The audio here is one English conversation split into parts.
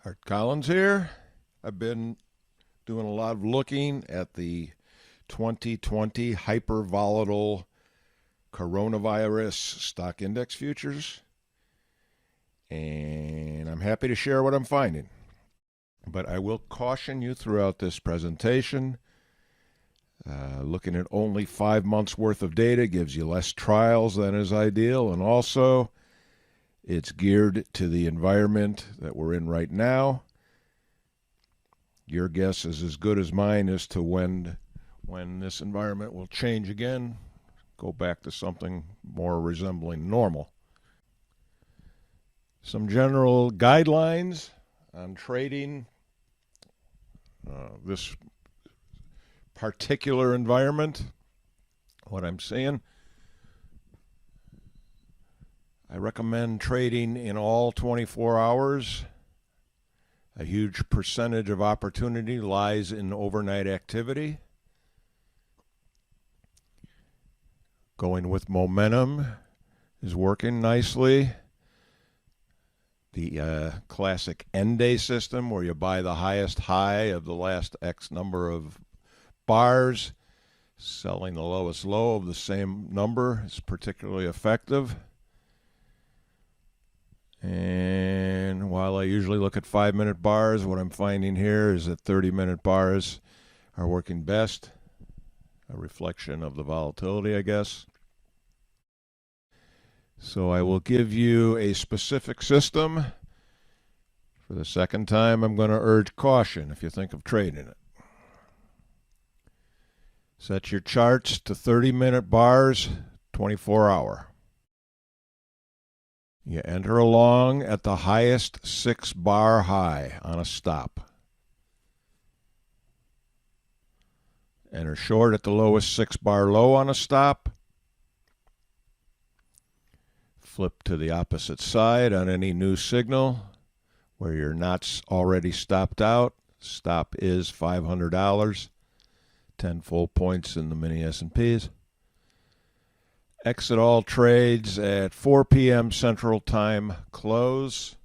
Art Collins here. I've been doing a lot of looking at the 2020 hyper volatile coronavirus stock index futures, and I'm happy to share what I'm finding. But I will caution you throughout this presentation. Looking at only 5 months worth of data gives you less trials than is ideal, and also it's geared to the environment that we're in right now. Your guess is as good as mine as to when this environment will change again, go back to something more resembling normal. Some general guidelines on trading this particular environment. What I'm saying, I recommend trading in all 24 hours. A huge percentage of opportunity lies in overnight activity. Going with momentum is working nicely. The classic end-day system where you buy the highest high of the last X number of bars, selling the lowest low of the same number is particularly effective. And while I usually look at 5-minute bars, what I'm finding here is that 30-minute bars are working best. A reflection of the volatility, I guess. So I will give you a specific system. For the second time, I'm going to urge caution if you think of trading it. Set your charts to 30-minute bars, 24-hour. You enter along at the highest 6-bar high on a stop. Enter short at the lowest 6-bar low on a stop. Flip to the opposite side on any new signal where you're not already stopped out. Stop is $500, 10 full points in the mini S&Ps. Exit all trades at 4 p.m. Central Time close.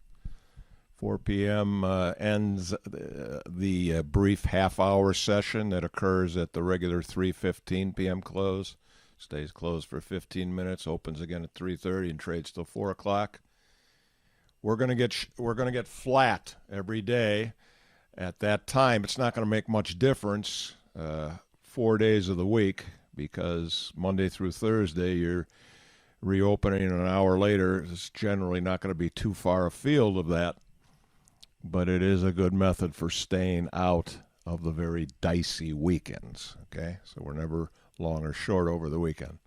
4 p.m. Ends the brief half-hour session that occurs at the regular 3:15 p.m. close. Stays closed for 15 minutes, opens again at 3:30, and trades till 4 o'clock. We're gonna get flat every day at that time. It's not going to make much difference 4 days of the week, because Monday through Thursday you're reopening an hour later. It's generally not going to be too far afield of that, but it is a good method for staying out of the very dicey weekends. Okay, so we're never long or short over the weekend.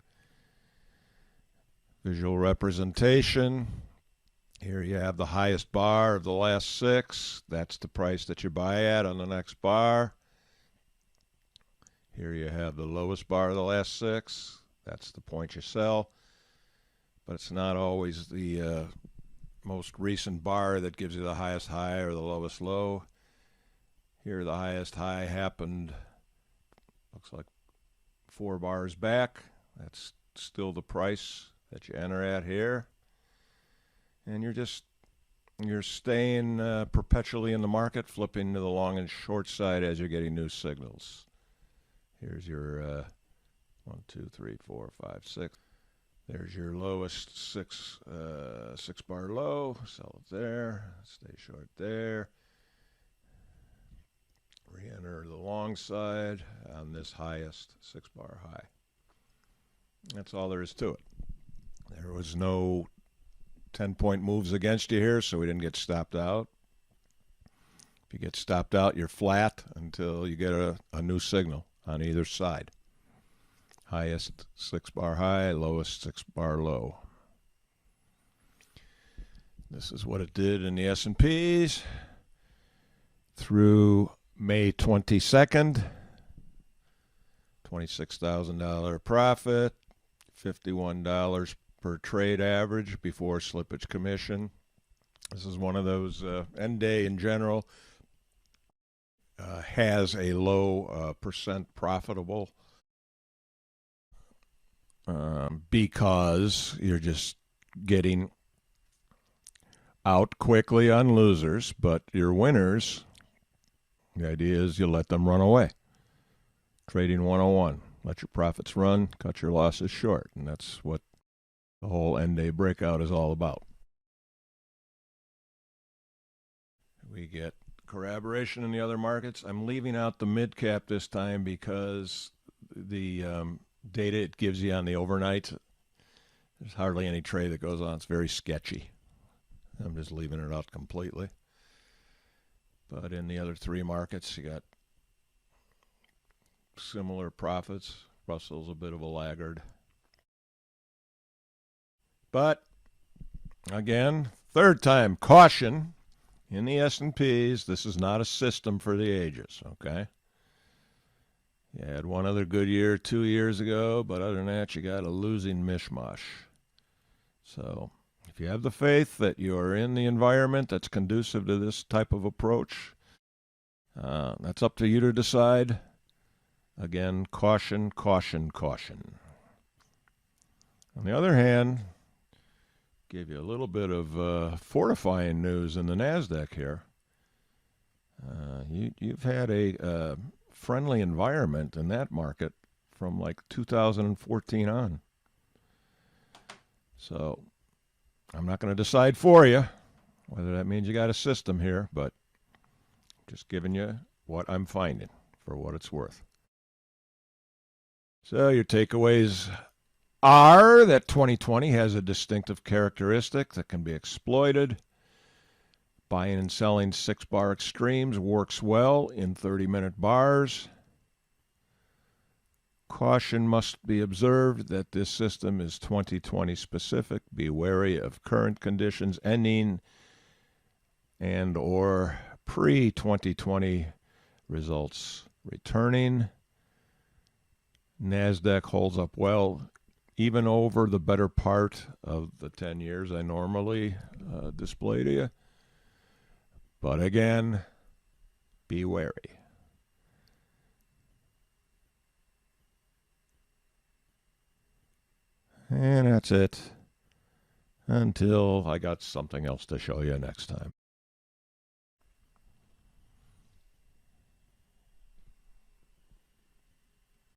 Visual representation. Here you have the highest bar of the last 6. That's the price that you buy at on the next bar. Here you have the lowest bar of the last 6. That's the point you sell. But it's not always the most recent bar that gives you the highest high or the lowest low. Here the highest high happened, looks like 4 bars back. That's still the price that you enter at here. And you're staying perpetually in the market, flipping to the long and short side as you're getting new signals. Here's your 1, 2, 3, 4, 5, 6. There's your lowest 6-bar low. Sell it there. Stay short there. Re-enter the long side on this highest 6-bar high. That's all there is to it. There was no 10-point moves against you here, so we didn't get stopped out. If you get stopped out, you're flat until you get a new signal on either side. Highest 6-bar high, lowest 6-bar low. This is what it did in the S&Ps through May 22nd. $26,000 profit, $51 per trade average before slippage commission. This is one of those end day in general has a low percent profitable because you're just getting out quickly on losers, but your winners, the idea is you let them run away. Trading 101. Let your profits run, cut your losses short. And that's what the whole end day breakout is all about. We get corroboration in the other markets. I'm leaving out the mid cap this time because the data it gives you on the overnight, there's hardly any trade that goes on. It's very sketchy. I'm just leaving it out completely. But in the other three markets, you got similar profits. Russell's a bit of a laggard. But again, third time, caution in the S&Ps. This is not a system for the ages, okay? You had one other good year 2 years ago, but other than that, you got a losing mishmash. So if you have the faith that you're in the environment that's conducive to this type of approach, that's up to you to decide. Again, caution, caution, caution. On the other hand, give you a little bit of fortifying news in the NASDAQ here. You've had a friendly environment in that market from like 2014 on. So I'm not going to decide for you whether that means you got a system here, but just giving you what I'm finding for what it's worth. So your takeaways are that 2020 has a distinctive characteristic that can be exploited. Buying and selling 6-bar extremes works well in 30-minute bars. Caution must be observed that this system is 2020 specific. Be wary of current conditions ending and or pre-2020 results returning. NASDAQ holds up well, even over the better part of the 10 years I normally display to you. But again, be wary. And that's it. Until I got something else to show you next time.